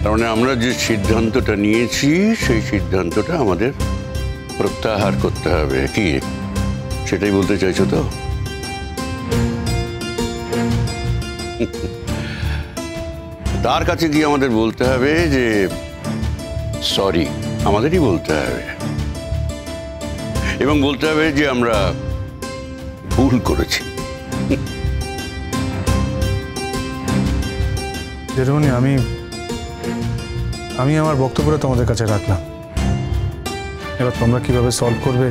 তার মানে আমরা যে সিদ্ধান্তটা নিয়েছি সেই সিদ্ধান্তটা আমাদের প্রত্যাহার করতে হবে, কি সেটাই বলতে চাইছো তো? তার কাছে গিয়ে আমাদের বলতে হবে যে সরি, আমাদেরই বলতে হবে, এবং বলতে হবে যে আমরা ভুল করেছি। জেঠুমনি, আমি আমার বক্তব্যটা তোমাদের কাছে রাখলাম। এবার তোমরা কিভাবে সলভ করবে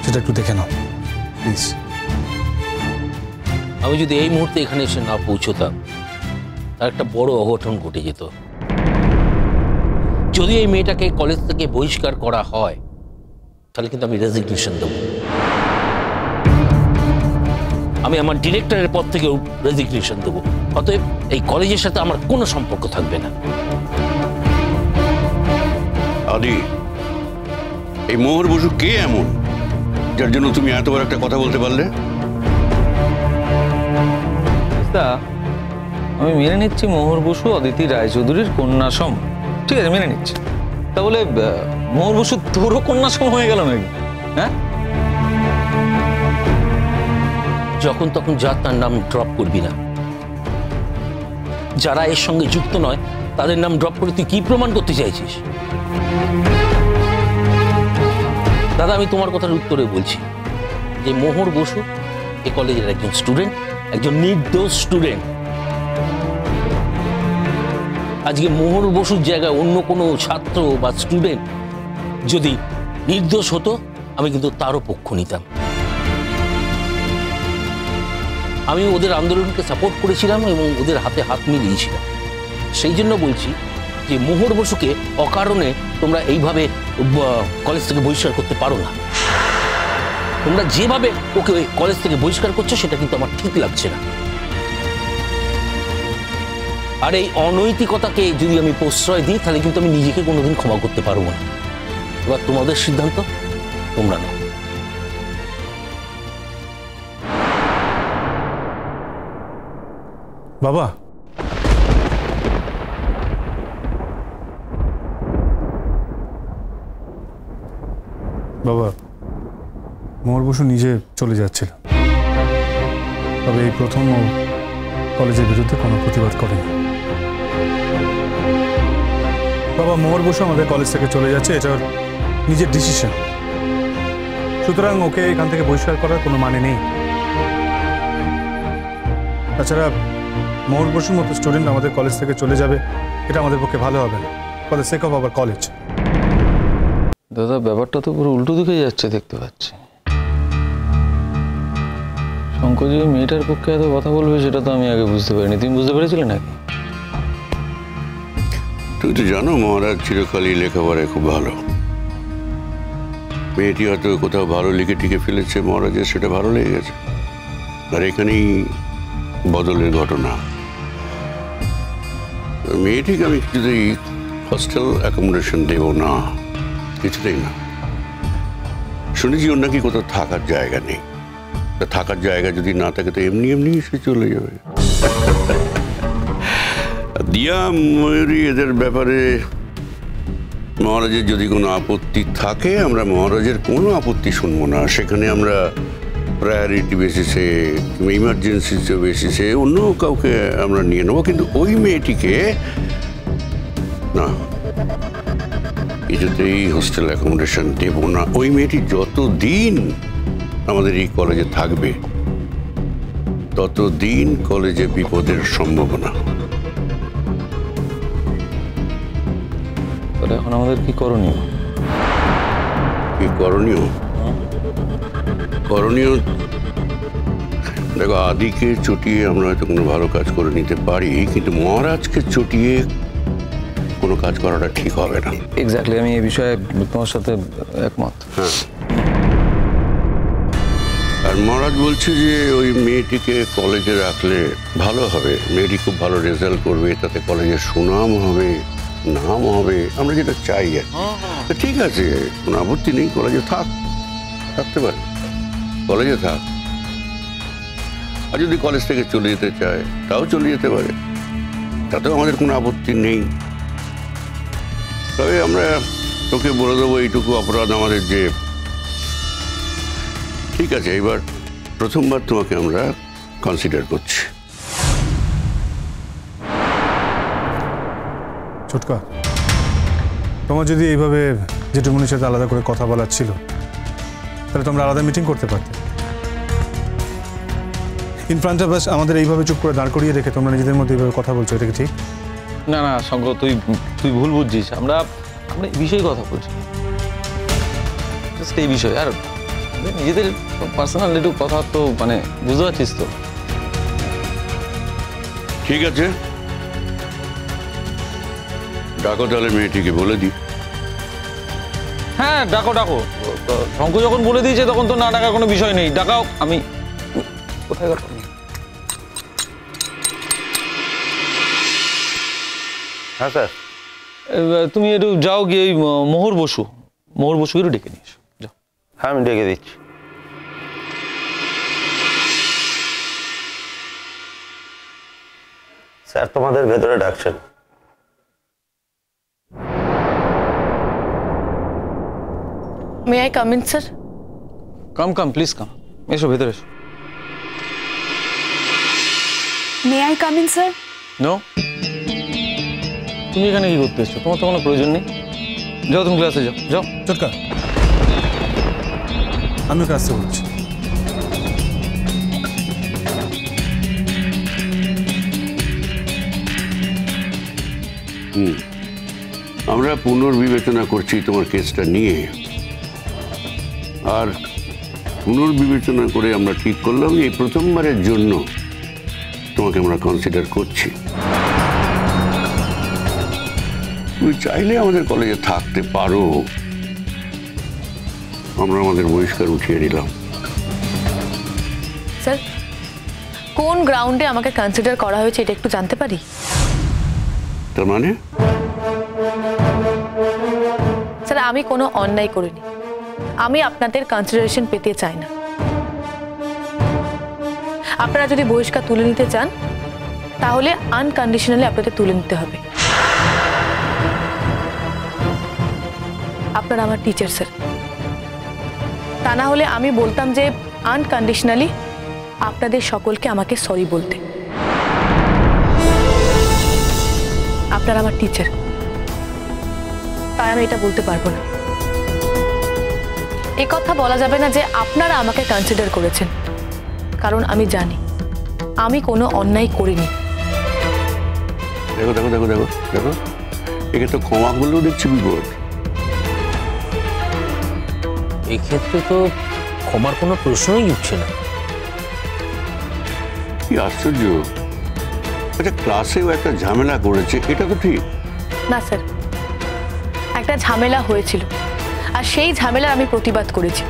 সেটা একটু দেখে নাও প্লিজ। আমি যদি এই মুহূর্তে এখানে এসে না পৌঁছতাম, তার একটা বড় অঘটন ঘটে যেত। যদি এই মেয়েটাকে কলেজ থেকে বহিষ্কার করা হয়, তাহলে কিন্তু আমি রেজিগনেশন দেব। আমি আমার ডিরেক্টরের পদ থেকেও রেজিগনেশন দেবো। অতএব এই কলেজের সাথে আমার কোনো সম্পর্ক থাকবে না। আদি, এই মোহর বসু কে এমন যার জন্য তুমি এত বড় একটা কথা বলতে পারলে? আমি মেনে নিচ্ছি মোহর বসু অদিতি রায়চৌধুরীর কন্যা সম, ঠিক আছে, মেনে নিচ্ছি। তা বলে মোহর বসু তোরও কন্যা সম হয়ে গেল নাকি? হ্যাঁ, যখন তখন যা তার নাম ড্রপ করবি না। যারা এর সঙ্গে যুক্ত নয় তাদের নাম ড্রপ করে তুই কি প্রমাণ করতে চাইছিস? দাদা, আমি তোমার কথার উত্তরে বলছি যে মোহর বসু এই কলেজের একজন স্টুডেন্ট, একজন নির্দোষ স্টুডেন্ট। আজকে মোহর বসুর জায়গায় অন্য কোনো ছাত্র বা স্টুডেন্ট যদি নির্দোষ হতো, আমি কিন্তু তারও পক্ষ নিতাম। আমি ওদের আন্দোলনকে সাপোর্ট করেছিলাম এবং ওদের হাতে হাত মিলিয়েছিলাম। সেই জন্য বলছি যে মোহর বসুকে অকারণে তোমরা এইভাবে কলেজ থেকে বহিষ্কার করতে পারো না। তোমরা যেভাবে ওকে কলেজ থেকে বহিষ্কার করছো সেটা কিন্তু আমার ঠিক লাগছে না। আর এই অনৈতিকতাকে যদি আমি প্রশ্রয় দিই, তাহলে কিন্তু আমি নিজেকে কোনোদিন ক্ষমা করতে পারবো না। এবার তোমাদের সিদ্ধান্ত, তোমরা নাও। বাবা, বাবা, মোহর বসু নিজে চলে যাচ্ছিল, তবে এই প্রথম ও কলেজের বিরুদ্ধে কোনো প্রতিবাদ করেনি। বাবা, মোহর বসু আমাদের কলেজ থেকে চলে যাচ্ছে, এটা ওর নিজের ডিসিশন, সুতরাং ওকে এখান থেকে বহিষ্কার করার কোনো মানে নেই। তাছাড়া মোহর বসুর মতো স্টুডেন্ট আমাদের কলেজ থেকে চলে যাবে, এটা আমাদের পক্ষে ভালো হবে না, for the sake of our college. দাদা, ব্যাপারটা তো পুরো উল্টো দিকে যাচ্ছে দেখতে পাচ্ছি। শঙ্কর যে মেয়েটার পক্ষে এত কথা বলবে সেটা তো আমি আগে বুঝতে পারিনি। তুমি বুঝতে পেরেছিলে নাকি? তুই তো জানো মহারাজ চিরকালই লেখাপড়ায় খুব ভালো। মেয়েটি হয়তো কোথাও ভালো লিখে টিকে ফেলেছে, মহারাজের সেটা ভালো লেগে গেছে, আর এখানেই বদলের ঘটনা। মেয়েটিকে আমি কিছুতেই হস্টেল অ্যাকোমোডেশন দেব না, কিছুতেই না। শুনেছি ওর নাকি কোথাও থাকার জায়গা নেই। থাকার জায়গা যদি না থাকে তো এমনি এমনি সে চলে যাবে। দিয়া, ময়ূরী, এদের ব্যাপারে মহারাজের যদি কোনো আপত্তি থাকে, আমরা মহারাজের কোনো আপত্তি শুনবো না। সেখানে আমরা প্রায়োরিটি বেসিসে, ইমার্জেন্সি বেসিসে অন্য কাউকে আমরা নিয়ে নেবো, কিন্তু ওই মেয়েটিকে না, কিছুতেই হোস্টেল অ্যাকোমোডেশন দেব না। ওই মেয়েটি যতদিন আমাদের এই কলেজে থাকবে ততদিন কলেজে বিপদের সম্ভাবনা। এখন আমাদের কি করণীয়? কি করণীয়? করণীয় দেখো, আদিকে চটিয়ে আমরা হয়তো কোনো ভালো কাজ করে নিতে পারি, কিন্তু মহারাজকে চটিয়ে কোনো কাজ করাটা ঠিক হবে না। এক্স্যাক্টলি, আমি এই বিষয়ে তোমার সাথে একমত। হ্যাঁ, আর মহারাজ বলছে যে ওই মেয়েটিকে কলেজে রাখলে ভালো হবে, মেয়েটি খুব ভালো রেজাল্ট করবে, তাতে কলেজের সুনাম হবে, নাম হবে, আমরা যেটা চাই আর কি। ঠিক আছে, কোনো আপত্তি নেই, কলেজে থাকতে পারে, কলেজে থাক। আর যদি কলেজ থেকে চলে যেতে চায় তাও চলে যেতে পারে, তাতেও আমাদের কোনো আপত্তি নেই। তবে আমরা তোকে বলে দেবো এইটুকু অপরাধ আমাদের যে, ঠিক আছে এবার প্রথমবার তোমাকে আমরা কনসিডার করছি। ছোটকা, তোমার যদি এইভাবে জেঠুমনির সাথে আলাদা করে কথা বলার ছিল তাহলে তোমরা আলাদা মিটিং করতে পারতে। ইন ফ্রন্ট অফ আস আমাদের এইভাবে চুপ করে দাঁড় করিয়ে রেখে তোমরা নিজেদের মধ্যে এইভাবে কথা বলছো, এটা কি ঠিক? না না শঙ্কর, তুই ভুল বুঝছিস। আমরা এই বিষয়ে কথা বলছি, জাস্ট এই বিষয়ে। আর নিজেদের পার্সোনাল একটু কথা তো মানে বুঝতে পারছিস তো। ঠিক আছে, ডাকো তাহলে মেয়েটিকে, বলে দিই। হ্যাঁ ডাকো ডাকো, শঙ্কর যখন বলে দিয়েছে তখন তো না ডাকার কোনো বিষয় নেই। ডাকাও। আমি কোথায় গেল? হ্যাঁ স্যার। তুমি একটু যাও গিয়ে ওই মোহর বসুকে একটু ডেকে নিয়ে এসো, যাও। হ্যাঁ আমি ডেকে দিচ্ছি। স্যার তোমাদের ভেতরে ডাকছেন। May I come in, sir? Come please come, এসো ভেতরে এসো। May I come in, sir? No, তুমি এখানে কি করতে এসছো? তোমার তো কোনো প্রয়োজন নেই। যাও তুমি ক্লাসে যাও, যাও। ছোটকা, আমি ওকে আসতে বলছি। আমরা পুনর্বিবেচনা করছি তোমার কেসটা নিয়ে, আর পুনর্বিবেচনা করে আমরা ঠিক করলাম এই প্রথমবারের জন্য তোমাকে আমরা কনসিডার করছি। তুমি চাইলে আমাদের কলেজে থাকতে পারো, আমরা আমাদের বহিষ্কার উঠিয়ে নিলাম। স্যার, কোন গ্রাউন্ডে আমাকে কনসিডার করা হয়েছে এটা একটু জানতে পারি? তার মানে? স্যার, আমি কোনো অন্যায় করিনি। আমি আপনাদের কনসিডারেশন পেতে চাই না। আপনারা যদি বহিষ্কার তুলে নিতে চান তাহলে আনকন্ডিশনালি আপনাদের তুলে নিতে হবে। আপনারা আমার টিচার স্যার, তা না হলে আমি বলতাম যে আনকন্ডিশনালি আপনাদের সকলকে আমাকে সরি বলতে। আপনারা আমার টিচার, তাই আমি এটা বলতে পারবো না। এ কথা বলা যাবে না যে আপনারা আমাকে কনসিডার করেছেন, কারণ আমি জানি আমি কোনো অন্যায় করিনি। দেখো দেখো দেখো দেখো দেখো, একে তো ক্ষমা করলেও দেখছি বিপদ। এক্ষেত্রে তো ক্ষমার কোনো প্রশ্নই উঠছে না। কি আশ্চর্য! আচ্ছা, ক্লাসেও একটা ঝামেলা করেছে, এটা তো ঠিক না স্যার, একটা ঝামেলা হয়েছিল আর সেই ঝামেলার আমি প্রতিবাদ করেছি।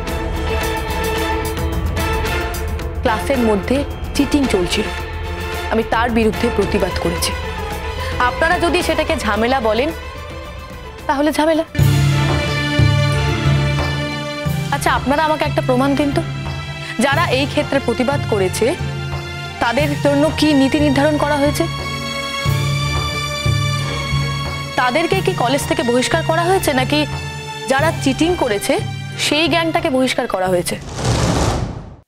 ক্লাসের মধ্যে চিটিং চলছিল, আমি তার বিরুদ্ধে প্রতিবাদ করেছি। আপনারা যদি সেটাকে ঝামেলা বলেন তাহলে ঝামেলা। আচ্ছা, আপনারা আমাকে একটা প্রমাণ দিন তো, যারা এই ক্ষেত্রে প্রতিবাদ করেছে তাদের জন্য কি নীতি নির্ধারণ করা হয়েছে? তাদেরকে কি কলেজ থেকে বহিষ্কার করা হয়েছে, নাকি যারা চিটিং করেছে সেই গ্যাংটাকে বহিষ্কার করা হয়েছে?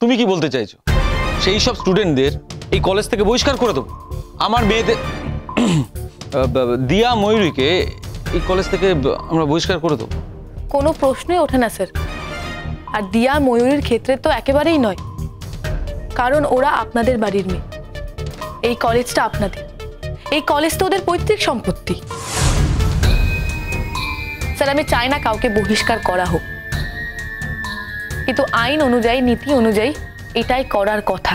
তুমি কি বলতে চাইছো সেই সব স্টুডেন্টদের এই কলেজ থেকে বহিষ্কার করে দেবো? আমার মেয়েদের দিয়া ময়ূরীকে এই কলেজ থেকে আমরা বহিষ্কার করে দেবো? কোনো প্রশ্নই ওঠে না স্যার। আর দিয়া ময়ূরীর ক্ষেত্রে তো একেবারেই নয়, কারণ ওরা আপনাদের বাড়ির মেয়ে। এই কলেজটা আপনাদের, এই কলেজ তো ওদের পৈতৃক সম্পত্তি। স্যার, আমি চাই না কাউকে বহিষ্কার করা হোক, কিন্তু আইন অনুযায়ী, নীতি অনুযায়ী এটাই করার কথা।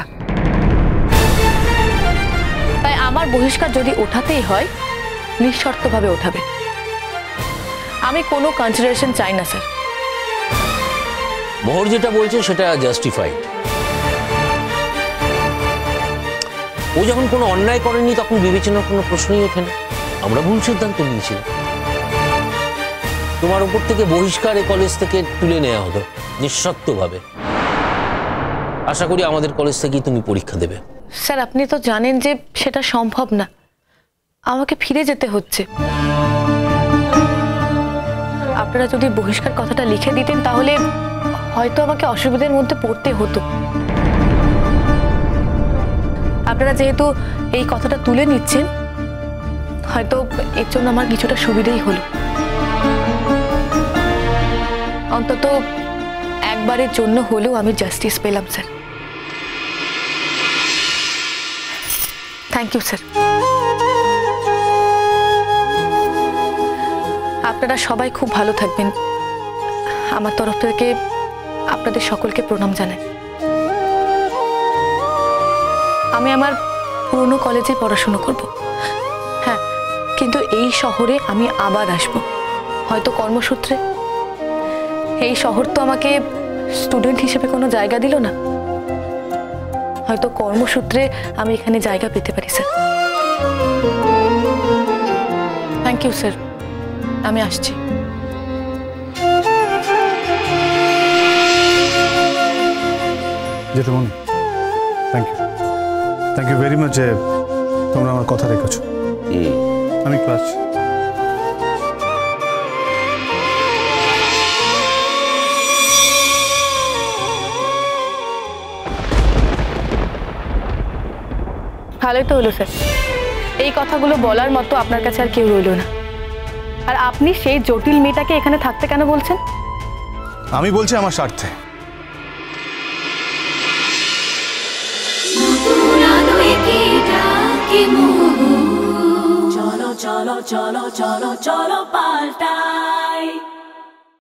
তাই আমার বহিষ্কার যদি ওঠাতেই হয় নিঃশর্তভাবে ওঠাবে। আমি কোনো কনসিডারেশন চাই না স্যার। মোহর যেটা বলছে সেটা জাস্টিফাইড। ও যখন কোনো অন্যায় করেনি তখন বিবেচনার কোনো প্রশ্নই ওঠে না। আমরা ভুল সিদ্ধান্ত নিয়েছিলাম। তোমার উপর থেকে বহিষ্কার এই কলেজ থেকে তুলে নেওয়া হলো নিঃশর্তভাবে। আশা করি আমাদের কলেজ থেকেই তুমি পরীক্ষা দেবে। স্যার, আপনি তো জানেন যে সেটা সম্ভব না। আমাকে ফিরে যেতে হচ্ছে। আপনারা যদি বহিষ্কার কথাটা লিখে দিতেন তাহলে হয়তো আমাকে অসুবিধার মধ্যে পড়তে হতো। আপনারা যেহেতু এই কথাটা তুলে নিচ্ছেন, হয়তো এর জন্য আমার কিছুটা সুবিধাই হলো। অন্তত একবারের জন্য হলেও আমি জাস্টিস পেলাম স্যার। Thank you sir. আপনারা সবাই খুব ভালো থাকবেন। আমার তরফ থেকে আপনাদের সকলকে প্রণাম জানাই। আমি আমার পুরনো কলেজে পড়াশোনা করব। হ্যাঁ, কিন্তু এই শহরে আমি আবার আসব, হয়তো কর্মসূত্রে। এই শহর তো আমাকে স্টুডেন্ট হিসেবে কোনো জায়গা দিল না, হয়তো কর্মসূত্রে আমি এখানে জায়গা পেতে পারি স্যার। থ্যাংক ইউ স্যার, আমি আসছি। জেঠুমনি, থ্যাংক ইউ ভেরি মাচ যে তোমরা আমার কথা রেখেছো। আমি ক্লাস ভালোই তো হলো স্যার, এই কথাগুলো বলার মতো আপনার কাছে আর কেউ রইল না। আর আপনি সেই জটিল মেয়েটাকে এখানে থাকতে কেন বলছেন? আমি বলছি আমার স্বার্থে। চলো চলো চলো চলো চলো পাল্টাই।